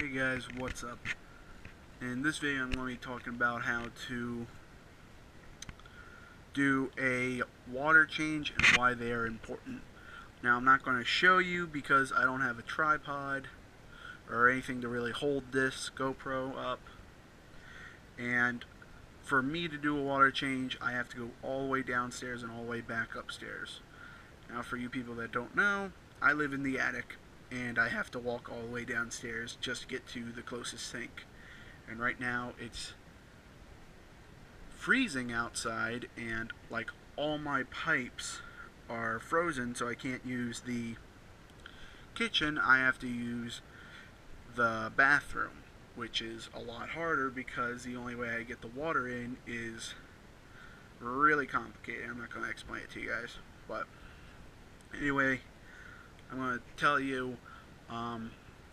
Hey guys, what's up? In this video I'm going to be talking about how to do a water change and why they are important. Now I'm not going to show you because I don't have a tripod or anything to really hold this GoPro up, and for me to do a water change I have to go all the way downstairs and all the way back upstairs. Now for you people that don't know, I live in the attic and I have to walk all the way downstairs just to get to the closest sink. And right now it's freezing outside and like all my pipes are frozen, so I can't use the kitchen. I have to use the bathroom, which is a lot harder because the only way I get the water in is really complicated. I'm not going to explain it to you guys, but anyway, I'm going to tell you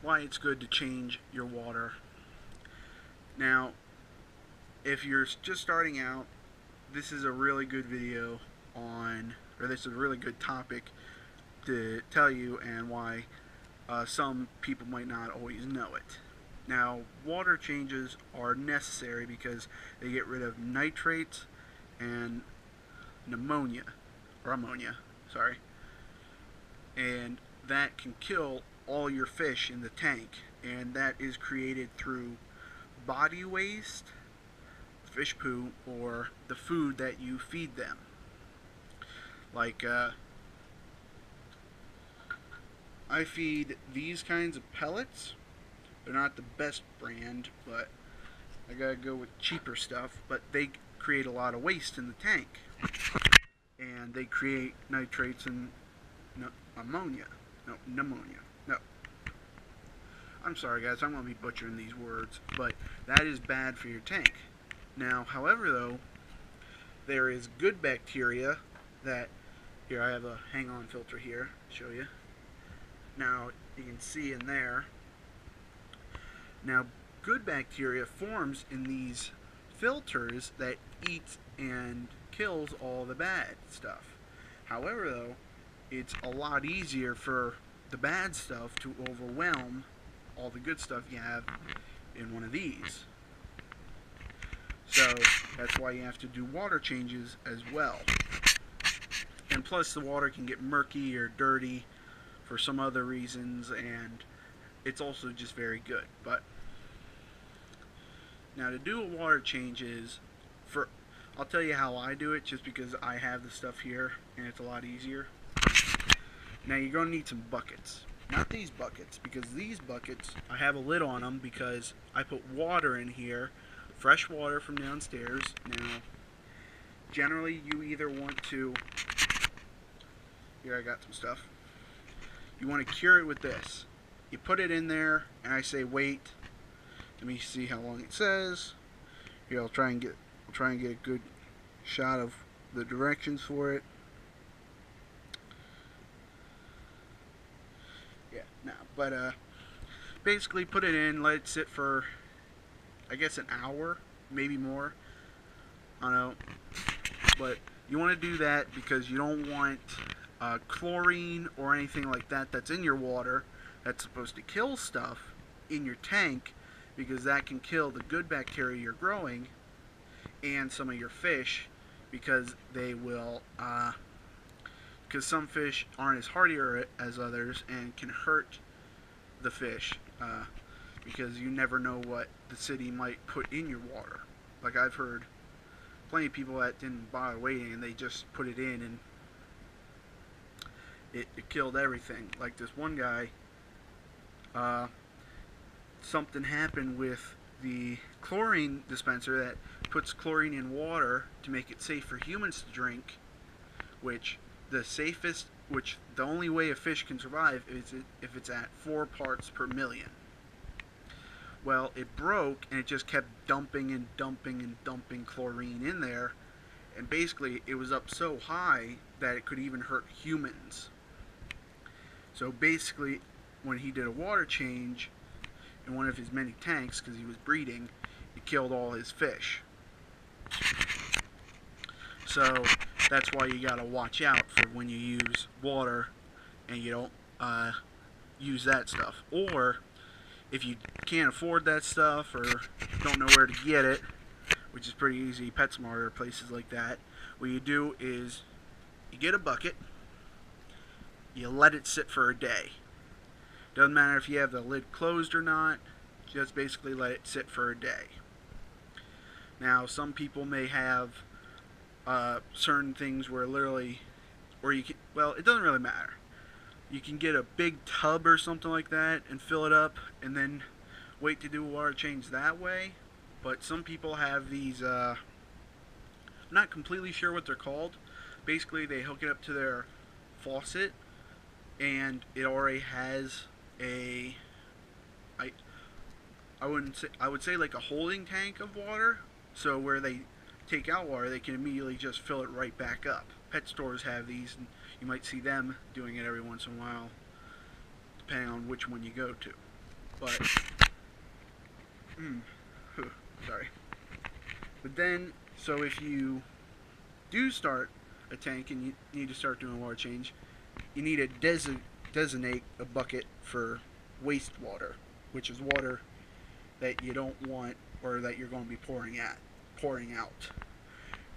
why it's good to change your water. Now, if you're just starting out, this is a really good video on, or this is a really good topic to tell you, and why some people might not always know it. Now, water changes are necessary because they get rid of nitrates and ammonia, sorry, and that can kill all your fish in the tank, and that is created through body waste, fish poo, or the food that you feed them. Like I feed these kinds of pellets. They're not the best brand, but I gotta go with cheaper stuff, but they create a lot of waste in the tank, and they create nitrates and pneumonia. I'm sorry guys, I'm going to be butchering these words, but that is bad for your tank. Now, however though, there is good bacteria that, here I have a hang-on filter here, show you. Now, you can see in there. Now, good bacteria forms in these filters that eats and kills all the bad stuff. However though, it's a lot easier for the bad stuff to overwhelm all the good stuff you have in one of these. So that's why you have to do water changes as well. And plus the water can get murky or dirty for some other reasons, and it's also just very good. But now to do a water change is, I'll tell you how I do it just because I have the stuff here and it's a lot easier. Now you're going to need some buckets. Not these buckets, because these buckets, I have a lid on them because I put water in here, fresh water from downstairs. Now, generally you either want to, here I got some stuff, you want to cure it with this. You put it in there, and I say wait. Let me see how long it says. Here, I'll try and get a good shot of the directions for it. Yeah, no, but basically put it in, let it sit for, I guess, an hour, maybe more. I don't know, but you want to do that because you don't want chlorine or anything like that that's in your water that's supposed to kill stuff in your tank, because that can kill the good bacteria you're growing and some of your fish, because they will because some fish aren't as hardy as others and can hurt the fish, because you never know what the city might put in your water. Like, I've heard plenty of people that didn't bother waiting and they just put it in and it killed everything. Like this one guy, something happened with the chlorine dispenser that puts chlorine in water to make it safe for humans to drink, which the only way a fish can survive is if it's at 4 parts per million. Well, it broke and it just kept dumping and dumping and dumping chlorine in there, and basically it was up so high that it could even hurt humans. So basically, when he did a water change in one of his many tanks, because he was breeding, it killed all his fish. So that's why you gotta watch out for when you use water and you don't use that stuff. Or if you can't afford that stuff or don't know where to get it, which is pretty easy, PetSmart or places like that, what you do is you get a bucket, you let it sit for a day. Doesn't matter if you have the lid closed or not, just basically let it sit for a day. Now, some people may have certain things where literally, or you can, well, it doesn't really matter. You can get a big tub or something like that and fill it up and then wait to do a water change that way. But some people have these, I'm not completely sure what they're called. Basically, they hook it up to their faucet and it already has a, I would say like a holding tank of water. So where they take out water, they can immediately just fill it right back up. Pet stores have these, and you might see them doing it every once in a while, depending on which one you go to. But, sorry. But then, so if you do start a tank and you need to start doing a water change, you need to designate a bucket for wastewater, which is water that you don't want or that you're going to be pouring out.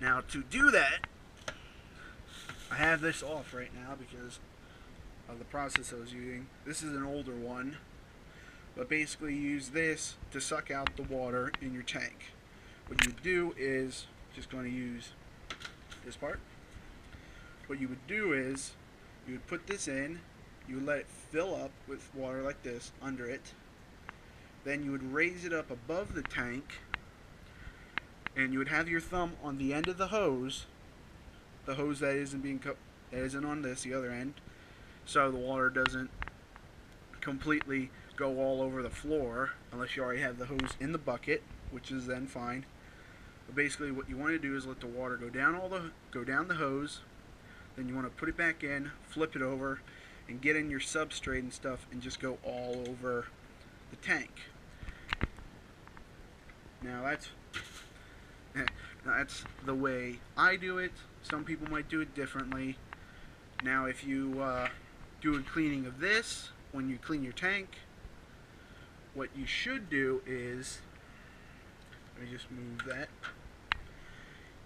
Now, to do that, I have this off right now because of the process I was using. This is an older one, but basically you use this to suck out the water in your tank. What you do is, just going to use this part. What you would do is, you would put this in, you would let it fill up with water like this under it. Then you would raise it up above the tank, and you would have your thumb on the end of the hose that isn't on this, the other end, so the water doesn't completely go all over the floor unless you already have the hose in the bucket, which is then fine. But basically, what you want to do is let the water go down the hose. Then you want to put it back in, flip it over, and get in your substrate and stuff, and just go all over the tank. Now that's the way I do it. Some people might do it differently. Now, if you do a cleaning of this when you clean your tank, what you should do is, let me just move that.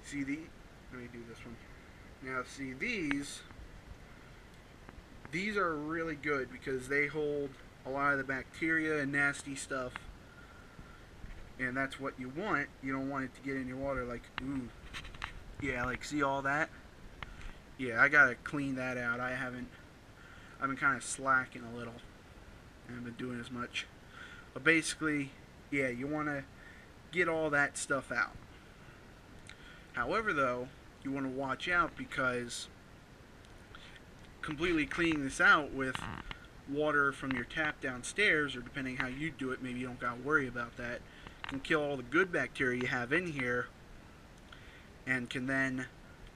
See let me do this one. Now, see these are really good because they hold a lot of the bacteria and nasty stuff, and that's what you want. You don't want it to get in your water like, ooh, yeah, like see all that? Yeah, I gotta clean that out. I've been kind of slacking a little. I haven't been doing as much. But basically, yeah, you want to get all that stuff out. However, though, you want to watch out because completely cleaning this out with water from your tap downstairs, or depending how you do it, maybe you don't gotta worry about that, can kill all the good bacteria you have in here and can then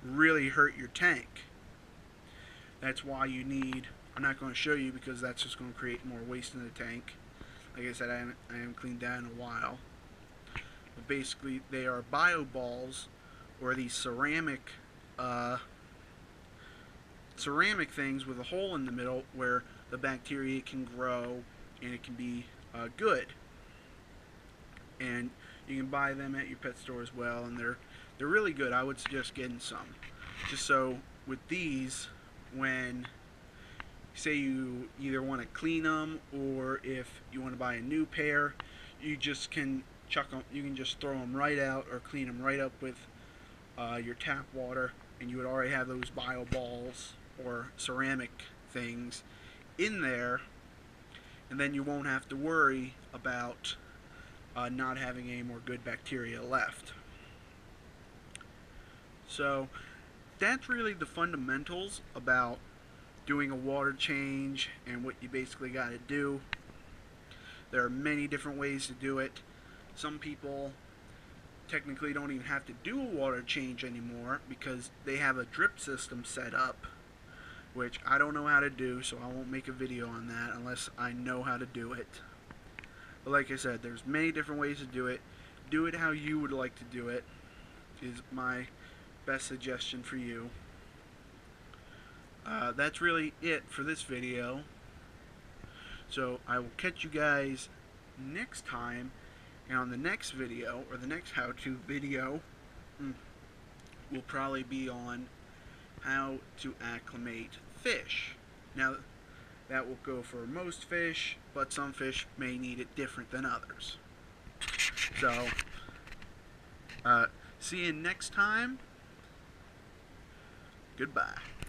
really hurt your tank. That's why you need, I'm not going to show you because that's just going to create more waste in the tank. Like I said, I haven't cleaned that in a while. But basically, they are bio balls, or these ceramic things with a hole in the middle where the bacteria can grow and it can be good. And you can buy them at your pet store as well, and they're really good. I would suggest getting some. Just so with these, when say you either want to clean them or if you want to buy a new pair, you just can chuck them. You can just throw them right out or clean them right up with your tap water, and you would already have those bio balls or ceramic things in there, and then you won't have to worry about not having any more good bacteria left. So that's really the fundamentals about doing a water change and what you basically got to do. There are many different ways to do it. Some people technically don't even have to do a water change anymore because they have a drip system set up, which I don't know how to do, so I won't make a video on that unless I know how to do it. But like I said, there's many different ways to do it. Do it how you would like to do it is my best suggestion for you. That's really it for this video. So I will catch you guys next time, and on the next video, or the next how-to video, will probably be on how to acclimate fish. Now, that will go for most fish, but some fish may need it different than others. So, see you next time. Goodbye.